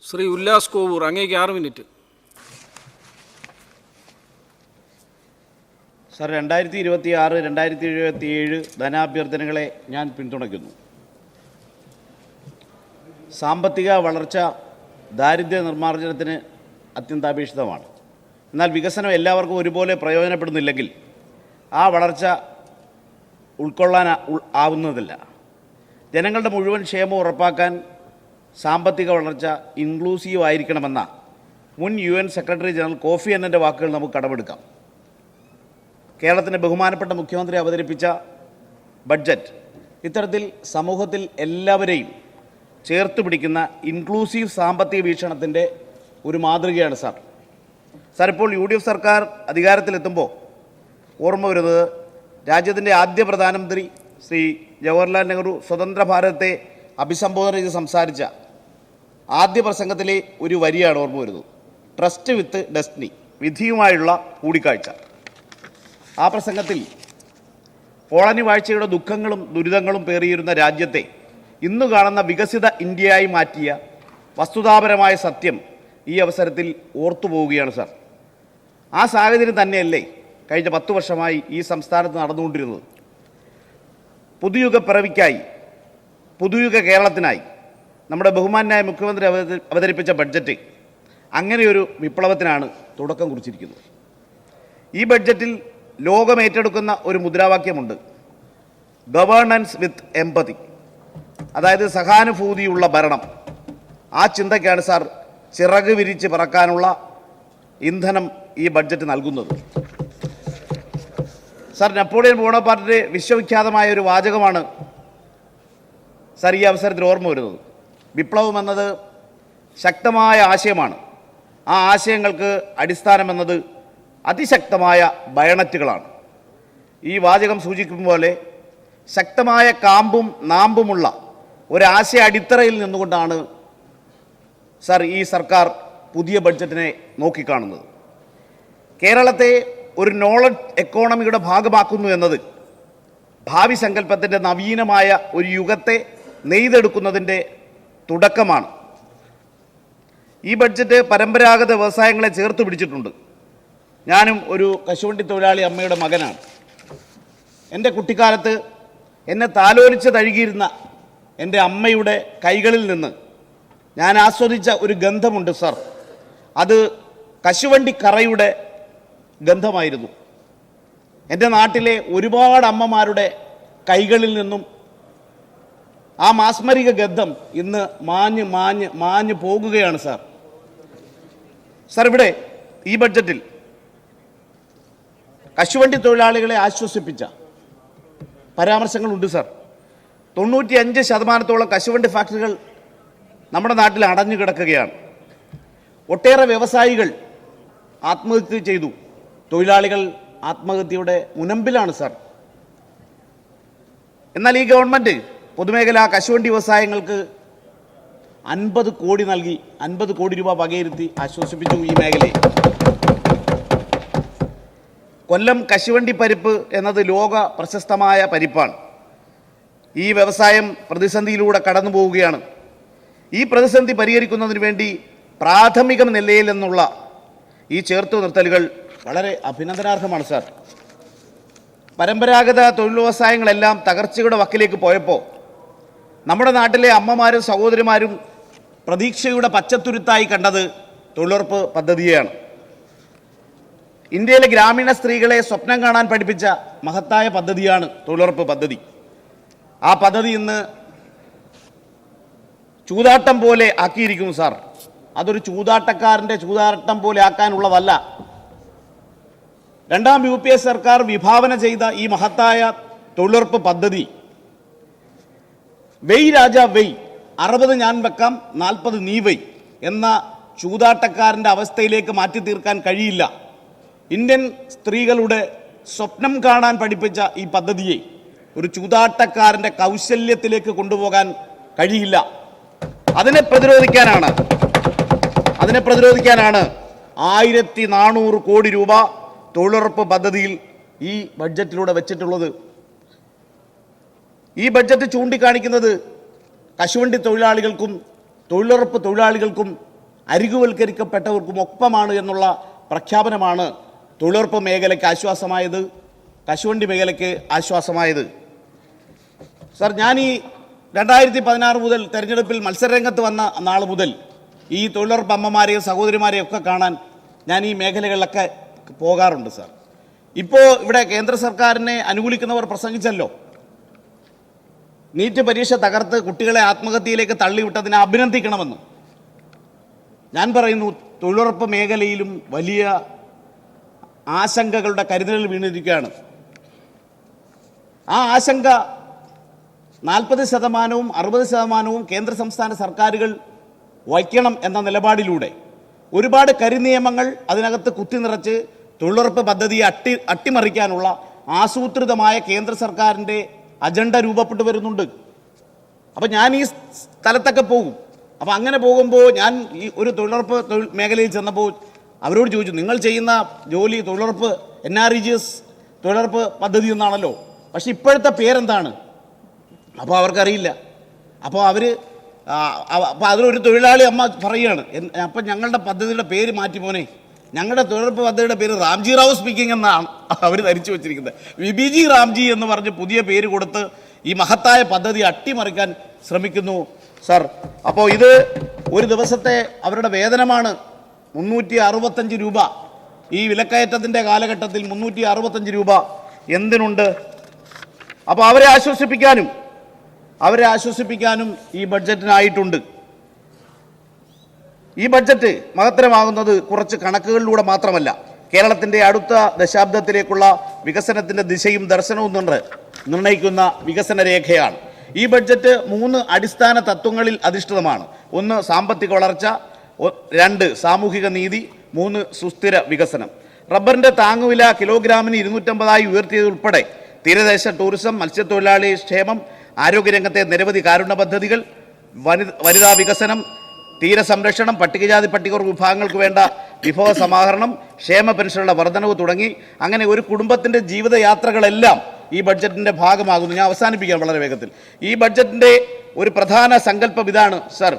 ശ്രീ ഉല്ലാസ് കോവൂർ, അങ്ങേക്ക് 6 minute. Sir, 2026, 2077 ധനാഭ്യർത്ഥനകളെ ഞാൻ പിന്തുണയ്ക്കുന്നു. സാമ്പത്തിക വളർച്ച ദാരിദ്ര്യ നിർമ്മാർജ്ജനത്തിന് അത്യന്താപേക്ഷിതമാണ്. എന്നാൽ വികസനം എല്ലാവർക്കും ഒരുപോലെ പ്രയോജനപ്പെടുന്നില്ലെങ്കിൽ ആ വളർച്ച ഉൾക്കൊള്ളാൻ ആവുന്നതില്ല. ജനങ്ങളുടെ മുഴുവൻ ക്ഷേമം ഉറപ്പാക്കാൻ സാമ്പത്തിക വളർച്ച ഇൻക്ലൂസീവ് ആയിരിക്കണമെന്ന മുൻ UN സെക്രട്ടറി ജനറൽ കോഫി അന്നൻ്റെ വാക്കുകൾ നമുക്ക് കടമെടുക്കാം. കേരളത്തിൻ്റെ ബഹുമാനപ്പെട്ട മുഖ്യമന്ത്രി അവതരിപ്പിച്ച ബഡ്ജറ്റ് ഇത്തരത്തിൽ സമൂഹത്തിൽ എല്ലാവരെയും ചേർത്ത് പിടിക്കുന്ന ഇൻക്ലൂസീവ് സാമ്പത്തിക വീക്ഷണത്തിൻ്റെ ഒരു മാതൃകയാണ് സാർ. ഇപ്പോൾ UDF സർക്കാർ അധികാരത്തിലെത്തുമ്പോൾ ഓർമ്മ വരുന്നത് രാജ്യത്തിൻ്റെ ആദ്യ പ്രധാനമന്ത്രി ശ്രീ ജവഹർലാൽ നെഹ്റു സ്വതന്ത്ര ഭാരതത്തെ അഭിസംബോധന ചെയ്ത് സംസാരിച്ച ആദ്യ പ്രസംഗത്തിലെ ഒരു വരിയാണ് ഓർമ്മ വരുന്നത്. ട്രസ്റ്റ് വിത്ത് ഡെസ്റ്റിനി, വിധിയുമായുള്ള കൂടിക്കാഴ്ച. ആ പ്രസംഗത്തിൽ കോളനി വാഴ്ചയുടെ ദുഃഖങ്ങളും ദുരിതങ്ങളും പേറിയിരുന്ന രാജ്യത്തെ ഇന്നു കാണുന്ന വികസിത ഇന്ത്യയായി മാറ്റിയ വസ്തുതാപരമായ സത്യം ഈ അവസരത്തിൽ ഓർത്തുപോവുകയാണ് സാർ. ആ സാഹചര്യം തന്നെയല്ലേ കഴിഞ്ഞ 10 വർഷമായി ഈ സംസ്ഥാനത്ത് നടന്നുകൊണ്ടിരുന്നത്. പുതുയുഗ പിറവിക്കായി, പുതുയുഗ കേരളത്തിനായി നമ്മുടെ ബഹുമാന്യനായ മുഖ്യമന്ത്രി അവതരിപ്പിച്ച ബഡ്ജറ്റ് അങ്ങനെയൊരു വിപ്ലവത്തിനാണ് തുടക്കം കുറിച്ചിരിക്കുന്നത്. ഈ ബഡ്ജറ്റിൽ ലോകം ഏറ്റെടുക്കുന്ന ഒരു മുദ്രാവാക്യമുണ്ട്, ഗവേണൻസ് വിത്ത് എംപതി, അതായത് സഹാനുഭൂതിയുള്ള ഭരണം. ആ ചിന്തയ്ക്കാണ് സാർ ചിറക് വിരിച്ച് പറക്കാനുള്ള ഇന്ധനം ഈ ബഡ്ജറ്റ് നൽകുന്നത്. സാർ, നെപ്പോളിയൻ ബോണപ്പാർട്ടിൻ്റെ വിശ്വവിഖ്യാതമായ ഒരു വാചകമാണ് സാർ ഈ അവസരത്തിൽ ഓർമ്മ വരുന്നത്. വിപ്ലവം എന്നത് ശക്തമായ ആശയമാണ്. ആ ആശയങ്ങൾക്ക് അടിസ്ഥാനമെന്നത് അതിശക്തമായ ബയണറ്റുകളാണ്. ഈ വാചകം സൂചിപ്പിക്കും പോലെ ശക്തമായ കാമ്പും നാമ്പുമുള്ള ഒരാശയ അടിത്തറയിൽ നിന്നുകൊണ്ടാണ് സാർ ഈ സർക്കാർ പുതിയ ബഡ്ജറ്റിനെ നോക്കിക്കാണുന്നത്. കേരളത്തെ ഒരു നോളജ് എക്കോണമിയുടെ ഭാഗമാക്കുന്നു എന്നത് ഭാവി സങ്കല്പത്തിൻ്റെ നവീനമായ ഒരു യുഗത്തെ നെയ്തെടുക്കുന്നതിൻ്റെ തുടക്കമാണ്. ഈ ബഡ്ജറ്റ് പരമ്പരാഗത വ്യവസായങ്ങളെ ചേർത്ത് പിടിച്ചിട്ടുണ്ട്. ഞാനും ഒരു കശുവണ്ടി തൊഴിലാളി അമ്മയുടെ മകനാണ്. എൻ്റെ കുട്ടിക്കാലത്ത് എന്നെ താലോലിച്ച് തഴുകിയിരുന്ന എൻ്റെ അമ്മയുടെ കൈകളിൽ നിന്ന് ഞാൻ ആസ്വദിച്ച ഒരു ഗന്ധമുണ്ട് സാർ. അത് കശുവണ്ടി കറയുടെ ഗന്ധമായിരുന്നു. എൻ്റെ നാട്ടിലെ ഒരുപാട് അമ്മമാരുടെ കൈകളിൽ നിന്നും ആ മാസ്മരിക ഗന്ധം ഇന്ന് മാഞ്ഞ് മാഞ്ഞ് മാഞ്ഞ് പോകുകയാണ് സാർ. ഇവിടെ ഈ ബഡ്ജറ്റിൽ കശുവണ്ടി തൊഴിലാളികളെ ആശ്വസിപ്പിച്ച പരാമർശങ്ങളുണ്ട് സാർ. 95% കശുവണ്ടി ഫാക്ടറികൾ നമ്മുടെ നാട്ടിൽ അടഞ്ഞു കിടക്കുകയാണ്. ഒട്ടേറെ വ്യവസായികൾ ആത്മഹത്യ ചെയ്തു. തൊഴിലാളികൾ ആത്മഹത്യയുടെ മുനമ്പിലാണ് സാർ. എന്നാൽ ഈ ഗവൺമെൻറ് പൊതുമേഖലാ കശുവണ്ടി വ്യവസായങ്ങൾക്ക് 50 കോടി നൽകി 50 കോടി രൂപ വകയിരുത്തി ആശ്വസിപ്പിച്ചു ഈ മേഖലയെ. കൊല്ലം കശുവണ്ടി പരിപ്പ് എന്നത് ലോക പ്രശസ്തമായ പരിപ്പാണ്. ഈ വ്യവസായം പ്രതിസന്ധിയിലൂടെ കടന്നു പോവുകയാണ്. ഈ പ്രതിസന്ധി പരിഹരിക്കുന്നതിന് വേണ്ടി പ്രാഥമിക നിലയിൽ നിന്നുള്ള ഈ ചേർത്തു നിർത്തലുകൾ വളരെ അഭിനന്ദനാർഹമാണ് സാർ. പരമ്പരാഗത തൊഴിൽ വ്യവസായങ്ങളെല്ലാം തകർച്ചയുടെ വക്കിലേക്ക് പോയപ്പോൾ നമ്മുടെ നാട്ടിലെ അമ്മമാരും സഹോദരിമാരും പ്രതീക്ഷയുടെ പച്ചത്തുരുത്തായി കണ്ടത് തൊഴിലുറപ്പ് പദ്ധതിയെയാണ്. ഇന്ത്യയിലെ ഗ്രാമീണ സ്ത്രീകളെ സ്വപ്നം കാണാൻ പഠിപ്പിച്ച മഹത്തായ പദ്ധതിയാണ് തൊഴിലുറപ്പ് പദ്ധതി. ആ പദ്ധതി ഇന്ന് ചൂതാട്ടം പോലെ ആക്കിയിരിക്കുന്നു സാർ. അതൊരു ചൂതാട്ടക്കാരൻ്റെ ചൂതാട്ടം പോലെ ആക്കാനുള്ളതല്ല. 2ാം UPA സർക്കാർ വിഭാവന ചെയ്ത ഈ മഹത്തായ തൊഴിലുറപ്പ് പദ്ധതി വെയ് രാജാ വെയ്, 60 ഞാൻ വെക്കാം 40 നീ വെയ് എന്ന ചൂതാട്ടക്കാരൻ്റെ അവസ്ഥയിലേക്ക് മാറ്റി തീർക്കാൻ കഴിയില്ല. ഇന്ത്യൻ സ്ത്രീകളുടെ സ്വപ്നം കാണാൻ പഠിപ്പിച്ച ഈ പദ്ധതിയെ ഒരു ചൂതാട്ടക്കാരൻ്റെ കൗശല്യത്തിലേക്ക് കൊണ്ടുപോകാൻ കഴിയില്ല. അതിനെ പ്രതിരോധിക്കാനാണ് 1400 കോടി രൂപ തൊഴിലുറപ്പ് പദ്ധതിയിൽ ഈ ബഡ്ജറ്റിലൂടെ വെച്ചിട്ടുള്ളത്. ഈ ബഡ്ജറ്റ് ചൂണ്ടിക്കാണിക്കുന്നത് കശുവണ്ടി തൊഴിലാളികൾക്കും തൊഴിലുറപ്പ് തൊഴിലാളികൾക്കും അരികുവൽക്കരിക്കപ്പെട്ടവർക്കും ഒപ്പമാണ് എന്നുള്ള പ്രഖ്യാപനമാണ് തൊഴിലുറപ്പ് മേഖലയ്ക്ക് ആശ്വാസമായത്, കശുവണ്ടി മേഖലയ്ക്ക് ആശ്വാസമായത്. സർ, ഞാൻ ഈ 2016 മുതൽ തെരഞ്ഞെടുപ്പിൽ മത്സരരംഗത്ത് വന്ന നാൾ മുതൽ ഈ തൊഴിലുറപ്പ് അമ്മമാരെയും സഹോദരിമാരെയും ഒക്കെ കാണാൻ ഞാൻ ഈ മേഖലകളിലൊക്കെ പോകാറുണ്ട് സർ. ഇപ്പോൾ ഇവിടെ കേന്ദ്ര സർക്കാരിനെ അനുകൂലിക്കുന്നവർ പ്രസംഗിച്ചല്ലോ, നീറ്റ് പരീക്ഷ തകർത്ത് കുട്ടികളെ ആത്മഹത്യയിലേക്ക് തള്ളിവിട്ടതിനെ അഭിനന്ദിക്കണമെന്ന്. ഞാൻ പറയുന്നു, തൊഴിലുറപ്പ് മേഖലയിലും വലിയ ആശങ്കകളുടെ കരുതലിൽ വീണിരിക്കുകയാണ്. ആ ആശങ്ക 40%, 60% കേന്ദ്ര സംസ്ഥാന സർക്കാരുകൾ വയ്ക്കണം എന്ന നിലപാടിലൂടെ ഒരുപാട് കരിനിയമങ്ങൾ അതിനകത്ത് കുത്തിനിറച്ച് തൊഴിലുറപ്പ് പദ്ധതിയെ അട്ടിമറിക്കാനുള്ള ആസൂത്രിതമായ കേന്ദ്ര സർക്കാരിൻ്റെ അജണ്ട രൂപപ്പെട്ടു വരുന്നുണ്ട്. അപ്പോൾ ഞാൻ ഈ സ്ഥലത്തൊക്കെ പോകും. അപ്പോൾ അങ്ങനെ പോകുമ്പോൾ ഞാൻ ഈ ഒരു തൊഴിലുറപ്പ് മേഖലയിൽ ചെന്നപ്പോൾ അവരോട് ചോദിച്ചു, നിങ്ങൾ ചെയ്യുന്ന ജോലി തൊഴിലുറപ്പ് NREGS തൊഴിലുറപ്പ് പദ്ധതി എന്നാണല്ലോ, പക്ഷെ ഇപ്പോഴത്തെ പേരെന്താണ്? അപ്പോൾ അവർക്കറിയില്ല. അപ്പോൾ അതിലൊരു തൊഴിലാളി അമ്മ പറയുകയാണ്, അപ്പം ഞങ്ങളുടെ പദ്ധതിയുടെ പേര് മാറ്റി പോനെ, ഞങ്ങളുടെ തൊഴിലുറപ്പ് പദ്ധതിയുടെ പേര് റാംജി റാവു സ്പീക്കിംഗ് എന്നാണ് അവർ ധരിച്ചു വച്ചിരിക്കുന്നത്. VBG റാംജി എന്ന് പറഞ്ഞ് പുതിയ പേര് കൊടുത്ത് ഈ മഹത്തായ പദ്ധതി അട്ടിമറിക്കാൻ ശ്രമിക്കുന്നു സർ. അപ്പോൾ ഇത് ഒരു ദിവസത്തെ അവരുടെ വേതനമാണ് 365 രൂപ. ഈ വിലക്കയറ്റത്തിൻ്റെ കാലഘട്ടത്തിൽ 365 രൂപ എന്തിനുണ്ട്? അപ്പോൾ അവരെ ആശ്വസിപ്പിക്കാനും ഈ ബഡ്ജറ്റിനായിട്ടുണ്ട്. ഈ ബഡ്ജറ്റ് മഹത്തരമാകുന്നത് കുറച്ച് കണക്കുകളിലൂടെ മാത്രമല്ല, കേരളത്തിൻ്റെ അടുത്ത ദശാബ്ദത്തിലേക്കുള്ള വികസനത്തിൻ്റെ ദിശയും ദർശനവും നിർണ്ണയിക്കുന്ന വികസന രേഖയാണ്. ഈ ബഡ്ജറ്റ് 3 അടിസ്ഥാന തത്വങ്ങളിൽ അധിഷ്ഠിതമാണ്. 1 സാമ്പത്തിക വളർച്ച, 2 സാമൂഹിക നീതി, 3 സുസ്ഥിര വികസനം. റബ്ബറിൻ്റെ താങ്ങുവില കിലോഗ്രാമിന് 250 ഉയർത്തിയതുൾപ്പെടെ തീരദേശ ടൂറിസം, മത്സ്യത്തൊഴിലാളി ക്ഷേമം, ആരോഗ്യരംഗത്തെ നിരവധി കാരുണ്യ പദ്ധതികൾ, വനിതാ വികസനം, തീരസംരക്ഷണം, പട്ടികജാതി പട്ടികവർഗ വിഭാഗങ്ങൾക്ക് വേണ്ട വിഭവ സമാഹരണം, ക്ഷേമ പെൻഷനുകളുടെ വർധനവ് തുടങ്ങി അങ്ങനെ ഒരു കുടുംബത്തിൻ്റെ ജീവിതയാത്രകളെല്ലാം ഈ ബഡ്ജറ്റിൻ്റെ ഭാഗമാകുന്നു. ഞാൻ അവസാനിപ്പിക്കാം വളരെ വേഗത്തിൽ. ഈ ബഡ്ജറ്റിൻ്റെ ഒരു പ്രധാന സങ്കല്പം ഇതാണ് സർ: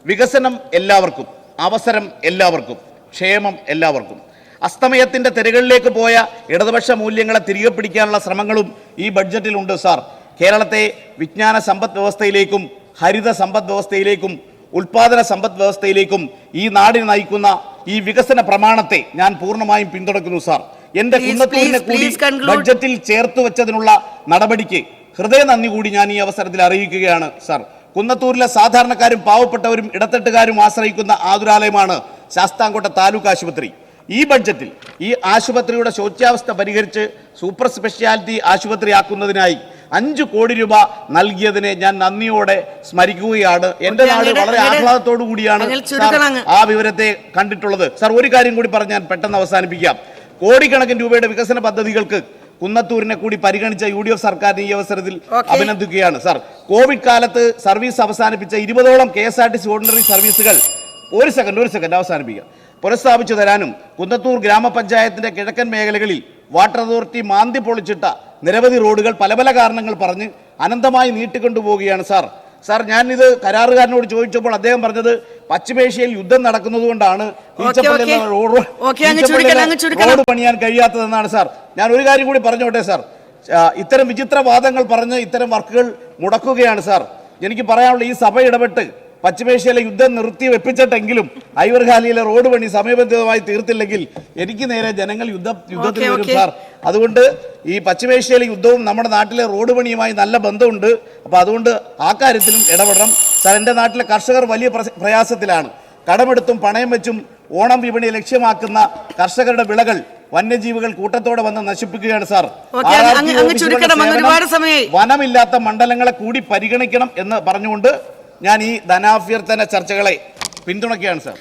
വികസനം എല്ലാവർക്കും, അവസരം എല്ലാവർക്കും, ക്ഷേമം എല്ലാവർക്കും. അസ്തമയത്തിൻ്റെ തിരകളിലേക്ക് പോയ ഇടതുപക്ഷ മൂല്യങ്ങളെ തിരികെ പിടിക്കാനുള്ള ശ്രമങ്ങളും ഈ ബഡ്ജറ്റിലുണ്ട് സാർ. കേരളത്തെ വിജ്ഞാന സമ്പദ് വ്യവസ്ഥയിലേക്കും ഹരിത സമ്പദ് വ്യവസ്ഥയിലേക്കും ഉൽപാദന സമ്പദ് വ്യവസ്ഥയിലേക്കും ഈ നാടിനെ നയിക്കുന്ന ഈ വികസന പ്രമാണത്തെ ഞാൻ പൂർണ്ണമായും പിന്തുണയ്ക്കുന്നു സാർ. എന്റെ കുന്നത്തൂരിനെ കൂടി ബഡ്ജറ്റിൽ ചേർത്ത് വെച്ചതിനുള്ള നടപടിക്ക് ഹൃദയ നന്ദി കൂടി ഞാൻ ഈ അവസരത്തിൽ അറിയിക്കുകയാണ് സാർ. കുന്നത്തൂരിലെ സാധാരണക്കാരും പാവപ്പെട്ടവരും ഇടത്തട്ടുകാരും ആശ്രയിക്കുന്ന ആതുരാലയമാണ് ശാസ്താംകോട്ട താലൂക്ക് ആശുപത്രി. ഈ ബഡ്ജറ്റിൽ ഈ ആശുപത്രിയുടെ ശോച്യാവസ്ഥ പരിഹരിച്ച് സൂപ്പർ സ്പെഷ്യാലിറ്റി ആശുപത്രിയാക്കുന്നതിനായി 5 കോടി രൂപ നൽകിയതിനെ ഞാൻ നന്ദിയോടെ സ്മരിക്കുകയാണ്. എന്റെ നാട് വളരെ ആഹ്ലാദത്തോടു കൂടിയാണ് ആ വിവരത്തെ കണ്ടിട്ടുള്ളത്. സാർ, ഒരു കാര്യം കൂടി പറഞ്ഞ് ഞാൻ പെട്ടെന്ന് അവസാനിപ്പിക്കാം. കോടിക്കണക്കിന് രൂപയുടെ വികസന പദ്ധതികൾക്ക് കുന്നത്തൂരിനെ കൂടി പരിഗണിച്ച UDF സർക്കാരിനെ ഈ അവസരത്തിൽ അഭിനന്ദിക്കുകയാണ് സാർ. കോവിഡ് കാലത്ത് സർവീസ് അവസാനിപ്പിച്ച 20ഓളം KSRTC ഓർഡിനറി സർവീസുകൾ ഒരു സെക്കൻഡ് അവസാനിപ്പിക്കാം പുനഃസ്ഥാപിച്ചു തരാനും കുന്നത്തൂർ ഗ്രാമപഞ്ചായത്തിന്റെ കിഴക്കൻ മേഖലകളിൽ വാട്ടർ അതോറിറ്റി മാന്തി പൊളിച്ചിട്ട നിരവധി റോഡുകൾ പല കാരണങ്ങൾ പറഞ്ഞ് അനന്തമായി നീട്ടിക്കൊണ്ടുപോവുകയാണ് സാർ. ഞാനിത് കരാറുകാരനോട് ചോദിച്ചപ്പോൾ അദ്ദേഹം പറഞ്ഞത് പശ്ചിമേഷ്യയിൽ യുദ്ധം നടക്കുന്നതുകൊണ്ടാണ് റോഡ് പണിയാൻ കഴിയാത്തതെന്നാണ് സാർ. ഞാൻ ഒരു കാര്യം കൂടി പറഞ്ഞോട്ടെ സാർ. ഇത്തരം വിചിത്രവാദങ്ങൾ പറഞ്ഞ് ഇത്തരം വർക്കുകൾ മുടക്കുകയാണ് സാർ. എനിക്ക് പറയാനുള്ള, ഈ സഭ ഇടപെട്ട് പശ്ചിമേഷ്യയിലെ യുദ്ധം നിർത്തി വെപ്പിച്ചിട്ടെങ്കിലും ഐവർഖാലിയിലെ റോഡ് പണി സമയബന്ധിതമായി തീർത്തില്ലെങ്കിൽ എനിക്ക് നേരെ ജനങ്ങൾ യുദ്ധത്തിന് വരും സാർ. അതുകൊണ്ട് ഈ പശ്ചിമേഷ്യയിലെ യുദ്ധവും നമ്മുടെ നാട്ടിലെ റോഡ് പണിയുമായി നല്ല ബന്ധമുണ്ട്. അപ്പോൾ അതുകൊണ്ട് ആ കാര്യത്തിലും ഇടപെടണം സാർ. എൻ്റെ നാട്ടിലെ കർഷകർ വലിയ പ്രയാസത്തിലാണ്. കടമെടുത്തും പണയം വെച്ചും ഓണം വിപണിയെ ലക്ഷ്യമാക്കുന്ന കർഷകരുടെ വിളകൾ വന്യജീവികൾ കൂട്ടത്തോടെ വന്ന് നശിപ്പിക്കുകയാണ് സാർ. വനമില്ലാത്ത മണ്ഡലങ്ങളെ കൂടി പരിഗണിക്കണം എന്ന് പറഞ്ഞുകൊണ്ട് ഞാൻ ഈ ധനാഭ്യർത്ഥന ചർച്ചകളെ പിന്തുണയ്ക്കുകയാണ് സാർ.